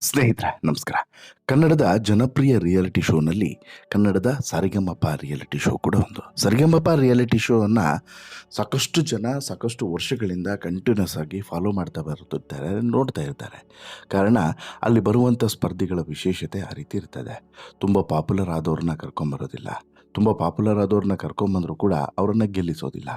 ಸ್ನೇಹಿತರೆ ನಮಸ್ಕಾರ. ಕನ್ನಡದ ಜನಪ್ರಿಯ ರಿಯಾಲಿಟಿ ಶೋನಲ್ಲಿ ಕನ್ನಡದ ಸರಿಗಮಪ ರಿಯಾಲಿಟಿ ಶೋ ಕೂಡ ಒಂದು. ಸರಿಗಮಪ ರಿಯಾಲಿಟಿ ಶೋವನ್ನು ಸಾಕಷ್ಟು ಜನ ಸಾಕಷ್ಟು ವರ್ಷಗಳಿಂದ ಕಂಟಿನ್ಯೂಸ್ ಆಗಿ ಫಾಲೋ ಮಾಡ್ತಾ ಬರುತ್ತಿದ್ದಾರೆ, ನೋಡ್ತಾ ಇರ್ತಾರೆ. ಕಾರಣ ಅಲ್ಲಿ ಬರುವಂಥ ಸ್ಪರ್ಧಿಗಳ ವಿಶೇಷತೆ ಆ ರೀತಿ ಇರ್ತದೆ. ತುಂಬ ಪಾಪ್ಯುಲರ್ ಆದವ್ರನ್ನ ಕರ್ಕೊಂಬರೋದಿಲ್ಲ, ತುಂಬ ಪಾಪ್ಯುಲರ್ ಆದವ್ರನ್ನ ಕರ್ಕೊಂಬಂದರೂ ಕೂಡ ಅವರನ್ನು ಗೆಲ್ಲಿಸೋದಿಲ್ಲ.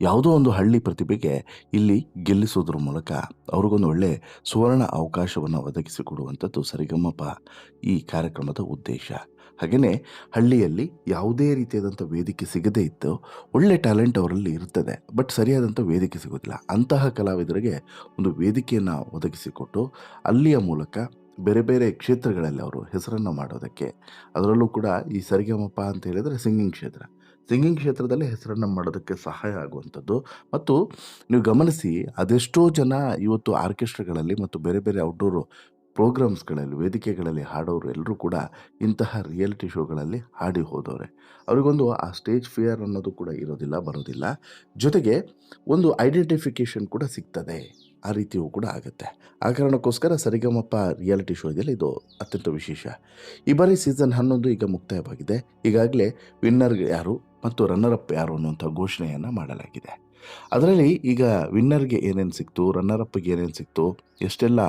ಯಾವುದೋ ಒಂದು ಹಳ್ಳಿ ಪ್ರತಿಭೆಗೆ ಇಲ್ಲಿ ಗೆಲ್ಲಿಸೋದ್ರ ಮೂಲಕ ಅವ್ರಿಗೊಂದು ಒಳ್ಳೆ ಸುವರ್ಣ ಅವಕಾಶವನ್ನು ಒದಗಿಸಿಕೊಡುವಂಥದ್ದು ಸರಿಗಮಪ ಈ ಕಾರ್ಯಕ್ರಮದ ಉದ್ದೇಶ. ಹಾಗೆಯೇ ಹಳ್ಳಿಯಲ್ಲಿ ಯಾವುದೇ ರೀತಿಯಾದಂಥ ವೇದಿಕೆ ಸಿಗದೇ ಇತ್ತು, ಒಳ್ಳೆ ಟ್ಯಾಲೆಂಟ್ ಅವರಲ್ಲಿ ಇರ್ತದೆ, ಬಟ್ ಸರಿಯಾದಂಥ ವೇದಿಕೆ ಸಿಗೋದಿಲ್ಲ. ಅಂತಹ ಕಲಾವಿದರಿಗೆ ಒಂದು ವೇದಿಕೆಯನ್ನು ಒದಗಿಸಿಕೊಟ್ಟು ಅಲ್ಲಿಯ ಮೂಲಕ ಬೇರೆ ಬೇರೆ ಕ್ಷೇತ್ರಗಳಲ್ಲಿ ಅವರು ಹೆಸರನ್ನು ಮಾಡೋದಕ್ಕೆ, ಅದರಲ್ಲೂ ಕೂಡ ಈ ಸರಿಗಮಪ ಅಂತ ಹೇಳಿದರೆ ಸಿಂಗಿಂಗ್ ಕ್ಷೇತ್ರದಲ್ಲಿ ಹೆಸರನ್ನು ಮಾಡೋದಕ್ಕೆ ಸಹಾಯ ಆಗುವಂಥದ್ದು. ಮತ್ತು ನೀವು ಗಮನಿಸಿ, ಅದೆಷ್ಟೋ ಜನ ಇವತ್ತು ಆರ್ಕೆಸ್ಟ್ರಾಗಳಲ್ಲಿ ಮತ್ತು ಬೇರೆ ಬೇರೆ ಔಟ್ಡೋರು ಪ್ರೋಗ್ರಾಮ್ಸ್ಗಳಲ್ಲಿ ವೇದಿಕೆಗಳಲ್ಲಿ ಹಾಡೋರು ಎಲ್ಲರೂ ಕೂಡ ಇಂತಹ ರಿಯಾಲಿಟಿ ಶೋಗಳಲ್ಲಿ ಹಾಡಿ ಹೋದವ್ರೆ. ಅವರಿಗೊಂದು ಆ ಸ್ಟೇಜ್ ಫಿಯರ್ ಅನ್ನೋದು ಕೂಡ ಬರೋದಿಲ್ಲ. ಜೊತೆಗೆ ಒಂದು ಐಡೆಂಟಿಫಿಕೇಷನ್ ಕೂಡ ಸಿಗ್ತದೆ, ಆ ರೀತಿಯೂ ಕೂಡ ಆಗುತ್ತೆ. ಆ ಕಾರಣಕ್ಕೋಸ್ಕರ ಸರಿಗಮಪ ರಿಯಾಲಿಟಿ ಶೋ ಇದೆಯಲ್ಲ, ಇದು ಅತ್ಯಂತ ವಿಶೇಷ. ಈ ಬಾರಿ ಸೀಸನ್ 11 ಈಗ ಮುಕ್ತಾಯವಾಗಿದೆ. ಈಗಾಗಲೇ ವಿನ್ನರ್ ಯಾರು ಮತ್ತು ರನ್ನರ್ ಅಪ್ ಯಾರು ಅನ್ನುವಂಥ ಘೋಷಣೆಯನ್ನು ಮಾಡಲಾಗಿದೆ. ಅದರಲ್ಲಿ ಈಗ ವಿನ್ನರ್ಗೆ ಏನೇನು ಸಿಕ್ತು, ರನ್ನರ್ ಅಪ್ಗೆ ಏನೇನು ಸಿಕ್ತು, ಎಷ್ಟೆಲ್ಲ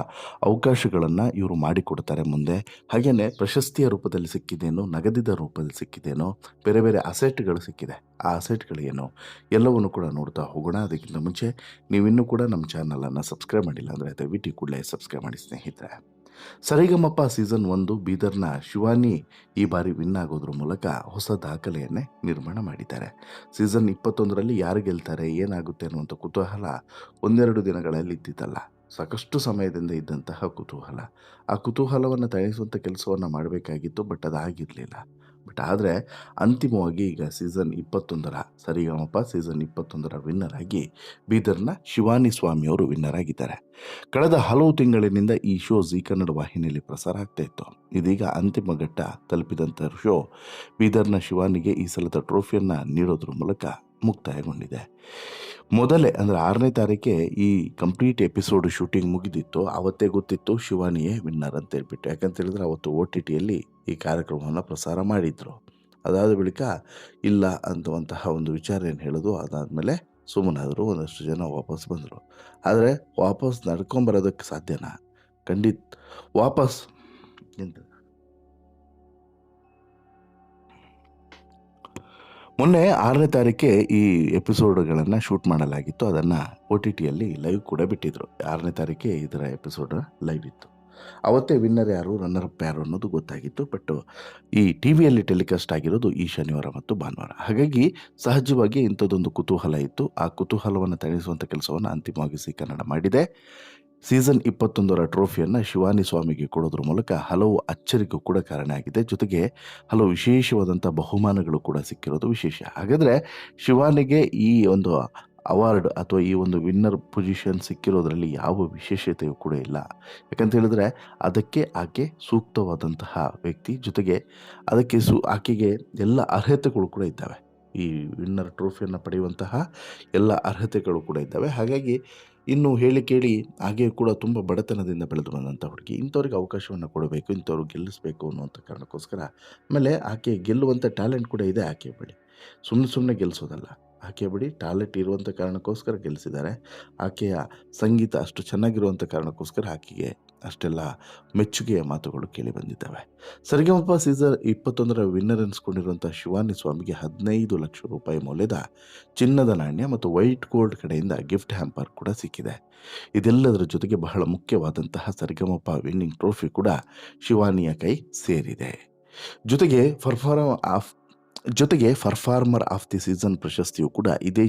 ಅವಕಾಶಗಳನ್ನು ಇವರು ಮಾಡಿಕೊಡ್ತಾರೆ ಮುಂದೆ, ಹಾಗೆಯೇ ಪ್ರಶಸ್ತಿಯ ರೂಪದಲ್ಲಿ ಸಿಕ್ಕಿದೇನೋ, ನಗದಿದ ರೂಪದಲ್ಲಿ ಸಿಕ್ಕಿದೇನೋ, ಬೇರೆ ಬೇರೆ ಅಸೆಟ್ಗಳು ಸಿಕ್ಕಿದೆ, ಆ ಅಸೆಟ್ಗಳೇನು ಎಲ್ಲವನ್ನು ಕೂಡ ನೋಡ್ತಾ ಹೋಗೋಣ. ಅದಕ್ಕಿಂತ ಮುಂಚೆ ನೀವಿನ್ನೂ ಕೂಡ ನಮ್ಮ ಚಾನಲನ್ನು ಸಬ್ಸ್ಕ್ರೈಬ್ ಮಾಡಿಲ್ಲ ಅಂದರೆ ದಯವಿಟ್ಟು ಕೂಡಲೇ ಸಬ್ಸ್ಕ್ರೈಬ್ ಮಾಡಿ ಸ್ನೇಹಿತರೆ. ಸರಿಗಮಪ ಸೀಸನ್ 1 ಬೀದರ್ನ ಶಿವಾನಿ ಈ ಬಾರಿ ವಿನ್ ಆಗೋದ್ರ ಮೂಲಕ ಹೊಸ ದಾಖಲೆಯನ್ನೇ ನಿರ್ಮಾಣ ಮಾಡಿದ್ದಾರೆ. ಸೀಸನ್ 21ರಲ್ಲಿ ಯಾರು ಗೆಲ್ತಾರೆ, ಏನಾಗುತ್ತೆ ಅನ್ನುವಂಥ ಕುತೂಹಲ ಒಂದೆರಡು ದಿನಗಳಲ್ಲಿ ಇದ್ದಿದ್ದಲ್ಲ, ಸಾಕಷ್ಟು ಸಮಯದಿಂದ ಇದ್ದಂತಹ ಕುತೂಹಲ. ಆ ಕುತೂಹಲವನ್ನು ತಣಿಸುವಂಥ ಕೆಲಸವನ್ನು ಮಾಡಬೇಕಾಗಿತ್ತು, ಬಟ್ ಅದಾಗಿರಲಿಲ್ಲ. ಆದರೆ ಅಂತಿಮವಾಗಿ ಈಗ ಸೀಸನ್ 21ರ ಸರಿಗಮಪ ಸೀಸನ್ 21ರ ವಿನ್ನರ್ ಆಗಿ ಬೀದರ್ನ ಶಿವಾನಿ ಸ್ವಾಮಿಯವರು ವಿನ್ನರ್ ಆಗಿದ್ದಾರೆ. ಕಳೆದ ಹಲವು ತಿಂಗಳಿನಿಂದ ಈ ಶೋ ಜೀ ಕನ್ನಡ ವಾಹಿನಿಯಲ್ಲಿ ಪ್ರಸಾರ ಆಗ್ತಾ ಇತ್ತು. ಇದೀಗ ಅಂತಿಮ ಘಟ್ಟ ತಲುಪಿದಂಥ ಶೋ ಬೀದರ್ನ ಶಿವಾನಿಗೆ ಈ ಸಲದ ಟ್ರೋಫಿಯನ್ನು ನೀಡೋದ್ರ ಮೂಲಕ ಮುಕ್ತಾಯಗೊಂಡಿದೆ. ಮೊದಲೇ ಅಂದರೆ 6ನೇ ತಾರೀಕೆ ಈ ಕಂಪ್ಲೀಟ್ ಎಪಿಸೋಡ್ ಶೂಟಿಂಗ್ ಮುಗಿದಿತ್ತು. ಆವತ್ತೇ ಗೊತ್ತಿತ್ತು ಶಿವಾನಿಯೇ ವಿನ್ನರ್ ಅಂತ ಹೇಳ್ಬಿಟ್ಟು. ಯಾಕಂತ ಹೇಳಿದ್ರೆ ಅವತ್ತು OTTಯಲ್ಲಿ ಈ ಕಾರ್ಯಕ್ರಮವನ್ನು ಪ್ರಸಾರ ಮಾಡಿದರು. ಅದಾದ ಬಳಿಕ ಇಲ್ಲ ಅಂತುವಂತಹ ಒಂದು ವಿಚಾರ ಏನು ಹೇಳೋದು, ಅದಾದಮೇಲೆ ಸುಮ್ಮನಾದರು. ಒಂದಷ್ಟು ಜನ ವಾಪಸ್ ಬಂದರು. ಆದರೆ ವಾಪಸ್ ನಡ್ಕೊಂಬರೋದಕ್ಕೆ ಸಾಧ್ಯನಾ? ಖಂಡಿತ ವಾಪಸ್ ಮೊನ್ನೆ 6ನೇ ತಾರೀಕೆ ಈ ಎಪಿಸೋಡ್ಗಳನ್ನು ಶೂಟ್ ಮಾಡಲಾಗಿತ್ತು. ಅದನ್ನು OTTಯಲ್ಲಿ ಲೈವ್ ಕೂಡ ಬಿಟ್ಟಿದ್ರು. 6ನೇ ತಾರೀಕೆ ಇದರ ಎಪಿಸೋಡ್ ಲೈವ್ ಇತ್ತು. ಅವತ್ತೇ ವಿನ್ನರ್ ಯಾರು, ರನ್ನರ್ ಅಪ್ ಯಾರು ಅನ್ನೋದು ಗೊತ್ತಾಗಿತ್ತು. ಬಟ್ ಈ TVಯಲ್ಲಿ ಟೆಲಿಕಾಸ್ಟ್ ಆಗಿರೋದು ಈ ಶನಿವಾರ ಮತ್ತು ಭಾನುವಾರ. ಹಾಗಾಗಿ ಸಹಜವಾಗಿ ಇಂಥದ್ದೊಂದು ಕುತೂಹಲ ಇತ್ತು. ಆ ಕುತೂಹಲವನ್ನು ತಣಿಸುವಂಥ ಕೆಲಸವನ್ನು ಅಂತಿಮವಾಗಿ ಜೀ ಕನ್ನಡ ಮಾಡಿದೆ. ಸೀಸನ್ 21ರ ಟ್ರೋಫಿಯನ್ನು ಶಿವಾನಿ ಸ್ವಾಮಿಗೆ ಕೊಡೋದ್ರ ಮೂಲಕ ಹಲವು ಅಚ್ಚರಿಗೂ ಕೂಡ ಕಾರಣ ಆಗಿದೆ. ಜೊತೆಗೆ ಹಲವು ವಿಶೇಷವಾದಂಥ ಬಹುಮಾನಗಳು ಕೂಡ ಸಿಕ್ಕಿರೋದು ವಿಶೇಷ. ಹಾಗಾದರೆ ಶಿವಾನಿಗೆ ಈ ಒಂದು ಅವಾರ್ಡ್ ಅಥವಾ ಈ ಒಂದು ವಿನ್ನರ್ ಪೊಸಿಷನ್ ಸಿಕ್ಕಿರೋದ್ರಲ್ಲಿ ಯಾವ ವಿಶೇಷತೆಯೂ ಕೂಡ ಇಲ್ಲ. ಯಾಕಂತ ಹೇಳಿದ್ರೆ ಅದಕ್ಕೆ ಆಕೆ ಸೂಕ್ತವಾದಂತಹ ವ್ಯಕ್ತಿ, ಜೊತೆಗೆ ಅದಕ್ಕೆ ಆಕೆಗೆ ಎಲ್ಲ ಅರ್ಹತೆಗಳು ಕೂಡ ಇದ್ದಾವೆ. ಈ ವಿನ್ನರ್ ಟ್ರೋಫಿಯನ್ನು ಪಡೆಯುವಂತಹ ಎಲ್ಲ ಅರ್ಹತೆಗಳು ಕೂಡ ಇದ್ದಾವೆ. ಹಾಗಾಗಿ ಇನ್ನು ಹೇಳಿ ಕೇಳಿ ಹಾಗೆಯೂ ಕೂಡ ತುಂಬ ಬಡತನದಿಂದ ಬೆಳೆದು ಬಂದಂಥ ಹುಡುಗಿ, ಇಂಥವ್ರಿಗೆ ಅವಕಾಶವನ್ನು ಕೊಡಬೇಕು, ಇಂಥವ್ರು ಗೆಲ್ಲಿಸಬೇಕು ಅನ್ನುವಂಥ ಕಾರಣಕ್ಕೋಸ್ಕರ. ಆಮೇಲೆ ಆಕೆ ಗೆಲ್ಲುವಂಥ ಟ್ಯಾಲೆಂಟ್ ಕೂಡ ಇದೆ ಆಕೆ ಬಳಿ, ಸುಮ್ಮನೆ ಗೆಲ್ಲಿಸೋದಲ್ಲ. ಆಕೆ ಬಳಿ ಟ್ಯಾಲೆಂಟ್ ಇರುವಂಥ ಕಾರಣಕ್ಕೋಸ್ಕರ ಗೆಲ್ಲಿಸಿದ್ದಾರೆ. ಆಕೆಯ ಸಂಗೀತ ಅಷ್ಟು ಚೆನ್ನಾಗಿರುವಂಥ ಕಾರಣಕ್ಕೋಸ್ಕರ ಆಕೆಗೆ ಅಷ್ಟೆಲ್ಲ ಮೆಚ್ಚುಗೆಯ ಮಾತುಗಳು ಕೇಳಿ ಬಂದಿದ್ದಾವೆ. ಸರಿಗಮಪ ಸೀಸನ್ 21ರ ವಿನ್ನರ್ ಅನಿಸ್ಕೊಂಡಿರುವಂಥ ಶಿವಾನಿ ಸ್ವಾಮಿಗೆ 15 ಲಕ್ಷ ರೂಪಾಯಿ ಮೌಲ್ಯದ ಚಿನ್ನದ ನಾಣ್ಯ ಮತ್ತು ವೈಟ್ ಗೋಲ್ಡ್ ಕಡೆಯಿಂದ ಗಿಫ್ಟ್ ಹ್ಯಾಂಪರ್ ಕೂಡ ಸಿಕ್ಕಿದೆ. ಇದೆಲ್ಲದರ ಜೊತೆಗೆ ಬಹಳ ಮುಖ್ಯವಾದಂತಹ ಸರಿಗಮಪ ವಿನ್ನಿಂಗ್ ಟ್ರೋಫಿ ಕೂಡ ಶಿವಾನಿಯ ಕೈ ಸೇರಿದೆ. ಜೊತೆಗೆ ಪರ್ಫಾರ್ಮರ್ ಆಫ್ ದಿ ಸೀಸನ್ ಪ್ರಶಸ್ತಿಯು ಕೂಡ ಇದೇ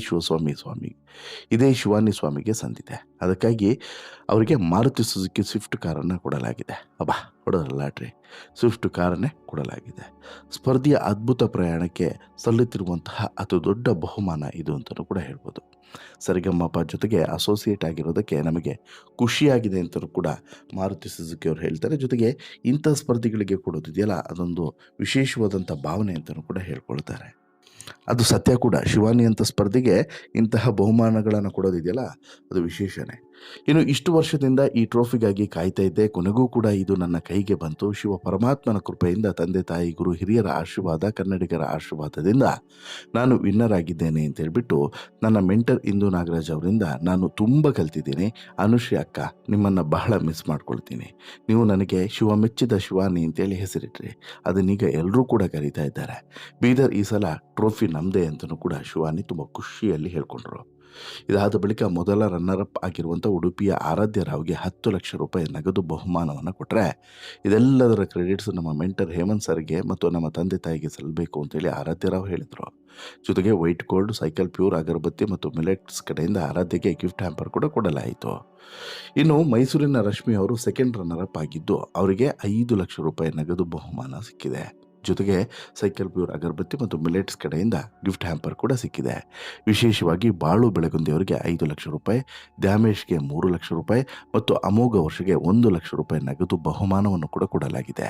ಶಿವಾನಿ ಸ್ವಾಮಿಗೆ ಸಂದಿದೆ. ಅದಕ್ಕಾಗಿ ಅವರಿಗೆ ಮಾರುತಿ ಸುಜುಕಿ ಸ್ವಿಫ್ಟ್ ಕಾರನ್ನು ಕೊಡಲಾಗಿದೆ. ಲಾಟ್ರಿ ಸ್ವಿಫ್ಟ್ ಕಾರನ್ನೇ ಕೊಡಲಾಗಿದೆ. ಸ್ಪರ್ಧೆಯ ಅದ್ಭುತ ಪ್ರಯಾಣಕ್ಕೆ ಸಲ್ಲುತ್ತಿರುವಂತಹ ಅತಿ ದೊಡ್ಡ ಬಹುಮಾನ ಇದು ಅಂತಲೂ ಕೂಡ ಹೇಳ್ಬೋದು. ಸರಿಗಮಪ ಜೊತೆಗೆ ಅಸೋಸಿಯೇಟ್ ಆಗಿರೋದಕ್ಕೆ ನಮಗೆ ಖುಷಿಯಾಗಿದೆ ಅಂತಲೂ ಕೂಡ ಮಾರುತಿ ಸುಜುಕಿ ಅವರು ಹೇಳ್ತಾರೆ. ಜೊತೆಗೆ ಇಂಥ ಸ್ಪರ್ಧೆಗಳಿಗೆ ಕೊಡೋದಿದೆಯಲ್ಲ, ಅದೊಂದು ವಿಶೇಷವಾದಂಥ ಭಾವನೆ ಅಂತಲೂ ಕೂಡ ಹೇಳ್ಕೊಳ್ತಾರೆ. ಅದು ಸತ್ಯ ಕೂಡ. ಶಿವಾನಿ ಅಂತ ಸ್ಪರ್ಧೆಗೆ ಇಂತಹ ಬಹುಮಾನಗಳನ್ನು ಕೊಡೋದಿದೆಯಲ್ಲ, ಅದು ವಿಶೇಷನೇ. ಇನ್ನು ಇಷ್ಟು ವರ್ಷದಿಂದ ಈ ಟ್ರೋಫಿಗಾಗಿ ಕಾಯ್ತಾ ಇದ್ದೆ. ಕೊನೆಗೂ ಕೂಡ ಇದು ನನ್ನ ಕೈಗೆ ಬಂತು. ಶಿವ ಪರಮಾತ್ಮನ ಕೃಪೆಯಿಂದ, ತಂದೆ ತಾಯಿ ಗುರು ಹಿರಿಯರ ಆಶೀರ್ವಾದ, ಕನ್ನಡಿಗರ ಆಶೀರ್ವಾದದಿಂದ ನಾನು ವಿನ್ನರ್ ಆಗಿದ್ದೇನೆ ಅಂತ ಹೇಳ್ಬಿಟ್ಟು ನನ್ನ ಮೆಂಟರ್ ಇಂದು ನಾಗರಾಜ್ ಅವರಿಂದ ನಾನು ತುಂಬ ಕಲ್ತಿದ್ದೀನಿ. ಅನುಶ್ರೀ ಅಕ್ಕ, ನಿಮ್ಮನ್ನು ಬಹಳ ಮಿಸ್ ಮಾಡ್ಕೊಳ್ತೀನಿ. ನೀವು ನನಗೆ ಶಿವ ಮೆಚ್ಚಿದ ಶಿವಾನಿ ಅಂತೇಳಿ ಹೆಸರಿಟ್ರಿ. ಅದನ್ನೀಗ ಎಲ್ಲರೂ ಕೂಡ ಕರೀತಾ ಇದ್ದಾರೆ. ಬೀದರ್ ಈ ಸಲ ಟ್ರೋಫಿ ನಮ್ಮದೇ ಅಂತಲೂ ಕೂಡ ಶಿವಾನಿ ತುಂಬ ಖುಷಿಯಲ್ಲಿ ಹೇಳ್ಕೊಂಡ್ರು. ಇದಾದ ಬಳಿಕ ಮೊದಲ ರನ್ನರ್ ಅಪ್ ಆಗಿರುವಂಥ ಉಡುಪಿಯ ಆರಾಧ್ಯ ರಾವ್ಗೆ 10 ಲಕ್ಷ ರೂಪಾಯಿ ನಗದು ಬಹುಮಾನವನ್ನು ಕೊಟ್ಟರೆ, ಇದೆಲ್ಲದರ ಕ್ರೆಡಿಟ್ಸ್ ನಮ್ಮ ಮೆಂಟರ್ ಹೇಮಂತ್ ಸರ್ಗೆ ಮತ್ತು ನಮ್ಮ ತಂದೆ ತಾಯಿಗೆ ಸಲ್ಲಬೇಕು ಅಂತೇಳಿ ಆರಾಧ್ಯ ರಾವ್ ಹೇಳಿದರು. ಜೊತೆಗೆ ವೈಟ್ ಗೋಲ್ಡ್, ಸೈಕಲ್ ಪ್ಯೂರ್ ಅಗರಬತ್ತಿ ಮತ್ತು ಮಿಲೆಟ್ಸ್ ಕಡೆಯಿಂದ ಆರಾಧ್ಯಗೆ ಗಿಫ್ಟ್ ಹ್ಯಾಂಪರ್ ಕೂಡ ಕೊಡಲಾಯಿತು. ಇನ್ನು ಮೈಸೂರಿನ ರಶ್ಮಿ ಅವರು ಸೆಕೆಂಡ್ ರನ್ನರ್ ಅಪ್ ಆಗಿದ್ದು, ಅವರಿಗೆ 5 ಲಕ್ಷ ರೂಪಾಯಿ ನಗದು ಬಹುಮಾನ ಸಿಕ್ಕಿದೆ. ಜೊತೆಗೆ ಸೈಕಲ್ ಪ್ಯೂರ್ ಅಗರಬತ್ತಿ ಮತ್ತು ಮಿಲೆಟ್ಸ್ ಕಡೆಯಿಂದ ಗಿಫ್ಟ್ ಹ್ಯಾಂಪರ್ ಕೂಡ ಸಿಕ್ಕಿದೆ. ವಿಶೇಷವಾಗಿ ಬಾಳು ಬೆಳಗುಂದಿ ಅವರಿಗೆ 5 ಲಕ್ಷ ರೂಪಾಯಿ, ದ್ಯಾಮೇಶ್ಗೆ 3 ಲಕ್ಷ ರೂಪಾಯಿ ಮತ್ತು ಅಮೋಘ ವರ್ಷಗೆ 1 ಲಕ್ಷ ರೂಪಾಯಿ ನಗದು ಬಹುಮಾನವನ್ನು ಕೂಡ ಕೊಡಲಾಗಿದೆ.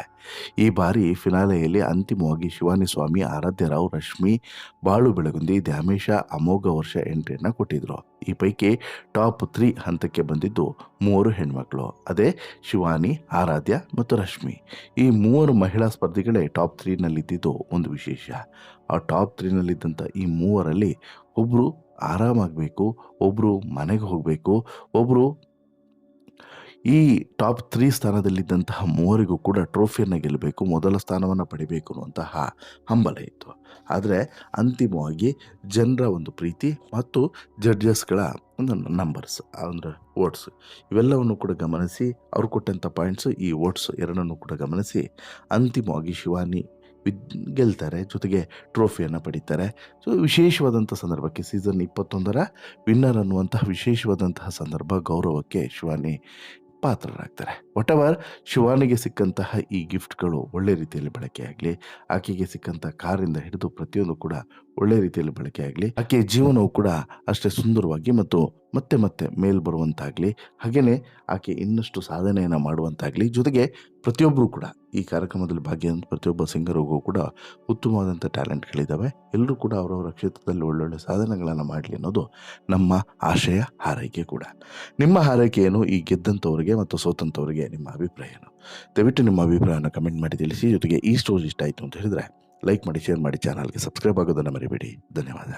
ಈ ಬಾರಿ ಫಿನಾಲೆಯಲ್ಲಿ ಅಂತಿಮವಾಗಿ ಶಿವಾನಿ ಸ್ವಾಮಿ, ಆರಾಧ್ಯ ರಾವ್, ರಶ್ಮಿ, ಬಾಳು ಬೆಳಗುಂದಿ, ದ್ಯಾಮೇಶ, ಅಮೋಘ ವರ್ಷ ಎಂಟ್ರಿಯನ್ನು ಕೊಟ್ಟಿದ್ರು. ಈ ಪೈಕಿ ಟಾಪ್ 3 ಹಂತಕ್ಕೆ ಬಂದಿದ್ದು 3 ಹೆಣ್ಮಕ್ಳು. ಅದೇ ಶಿವಾನಿ, ಆರಾಧ್ಯ ಮತ್ತು ರಶ್ಮಿ. ಈ 3 ಮಹಿಳಾ ಸ್ಪರ್ಧಿಗಳೇ ಟಾಪ್ 3ನಲ್ಲಿದ್ದಿದ್ದು ಒಂದು ವಿಶೇಷ. ಆ ಟಾಪ್ 3ನಲ್ಲಿದ್ದಂಥ ಈ 3ರಲ್ಲಿ ಒಬ್ಬರು ಆರಾಮಾಗಬೇಕು, ಒಬ್ಬರು ಮನೆಗೆ ಹೋಗಬೇಕು, ಒಬ್ಬರು ಈ ಟಾಪ್ 3 ಸ್ಥಾನದಲ್ಲಿದ್ದಂತಹ 3 ಕೂಡ ಟ್ರೋಫಿಯನ್ನು ಗೆಲ್ಲಬೇಕು, ಮೊದಲ ಸ್ಥಾನವನ್ನು ಪಡಿಬೇಕು ಅನ್ನುವಂತಹ ಹಂಬಲ ಇತ್ತು. ಆದರೆ ಅಂತಿಮವಾಗಿ ಜನರ ಒಂದು ಪ್ರೀತಿ ಮತ್ತು ಜಡ್ಜಸ್ಗಳ ಒಂದು ನಂಬರ್ಸ್ ಅಂದರೆ ವೋಟ್ಸ್, ಇವೆಲ್ಲವನ್ನು ಕೂಡ ಗಮನಿಸಿ, ಅವ್ರು ಕೊಟ್ಟಂಥ ಪಾಯಿಂಟ್ಸು, ಈ ವೋಟ್ಸ್ ಎರಡನ್ನೂ ಕೂಡ ಗಮನಿಸಿ ಅಂತಿಮವಾಗಿ ಶಿವಾನಿ ಗೆಲ್ತಾರೆ, ಜೊತೆಗೆ ಟ್ರೋಫಿಯನ್ನು ಪಡಿತಾರೆ. ಸೊ ವಿಶೇಷವಾದಂಥ ಸಂದರ್ಭಕ್ಕೆ ಸೀಸನ್ 21ರ ವಿನ್ನರ್ ಅನ್ನುವಂತಹ ವಿಶೇಷವಾದಂತಹ ಸಂದರ್ಭ, ಗೌರವಕ್ಕೆ ಶಿವಾನಿ ಪಾತ್ರರಾಗ್ತಾರೆ. ವಾಟೆವರ್ ಶಿವಾನಿಗೆ ಸಿಕ್ಕಂತಹ ಈ ಗಿಫ್ಟ್ಗಳು ಒಳ್ಳೆ ರೀತಿಯಲ್ಲಿ ಬಳಕೆಯಾಗಲಿ, ಆಕೆಗೆ ಸಿಕ್ಕಂಥ ಕಾರಿಂದ ಹಿಡಿದು ಪ್ರತಿಯೊಂದು ಕೂಡ ಒಳ್ಳೆ ರೀತಿಯಲ್ಲಿ ಬಳಕೆಯಾಗಲಿ, ಆಕೆಯ ಜೀವನವು ಕೂಡ ಅಷ್ಟೇ ಸುಂದರವಾಗಿ ಮತ್ತು ಮತ್ತೆ ಮತ್ತೆ ಮೇಲ್ ಬರುವಂತಾಗಲಿ, ಹಾಗೆಯೇ ಆಕೆ ಇನ್ನಷ್ಟು ಸಾಧನೆಯನ್ನು ಮಾಡುವಂತಾಗಲಿ. ಜೊತೆಗೆ ಪ್ರತಿಯೊಬ್ಬರು ಕೂಡ ಈ ಕಾರ್ಯಕ್ರಮದಲ್ಲಿ ಭಾಗಿಯಾದ ಪ್ರತಿಯೊಬ್ಬ ಸಿಂಗರಿಗೂ ಕೂಡ ಉತ್ತಮವಾದಂಥ ಟ್ಯಾಲೆಂಟ್ಗಳಿದ್ದಾವೆ. ಎಲ್ಲರೂ ಕೂಡ ಅವರವರ ಕ್ಷೇತ್ರದಲ್ಲಿ ಒಳ್ಳೊಳ್ಳೆ ಸಾಧನೆಗಳನ್ನು ಮಾಡಲಿ ಅನ್ನೋದು ನಮ್ಮ ಆಶಯ, ಹಾರೈಕೆ ಕೂಡ. ನಿಮ್ಮ ಹಾರೈಕೆ ಏನು? ಈ ಗೆದ್ದಂಥವ್ರಿಗೆ ಮತ್ತು ಸೋತಂಥವ್ರಿಗೆ ನಿಮ್ಮ ಅಭಿಪ್ರಾಯ ಏನು? ದಯವಿಟ್ಟು ನಿಮ್ಮ ಅಭಿಪ್ರಾಯವನ್ನು ಕಮೆಂಟ್ ಮಾಡಿ ತಿಳಿಸಿ. ಜೊತೆಗೆ ಈ ಸ್ಟೋರಿ ಇಷ್ಟ ಆಯಿತು ಅಂತ ಹೇಳಿದರೆ ಲೈಕ್ ಮಾಡಿ, ಶೇರ್ ಮಾಡಿ, ಚಾನಲ್ಗೆ ಸಬ್ಸ್ಕ್ರೈಬ್ ಆಗೋದನ್ನು ಮರಿಬೇಡಿ. ಧನ್ಯವಾದ.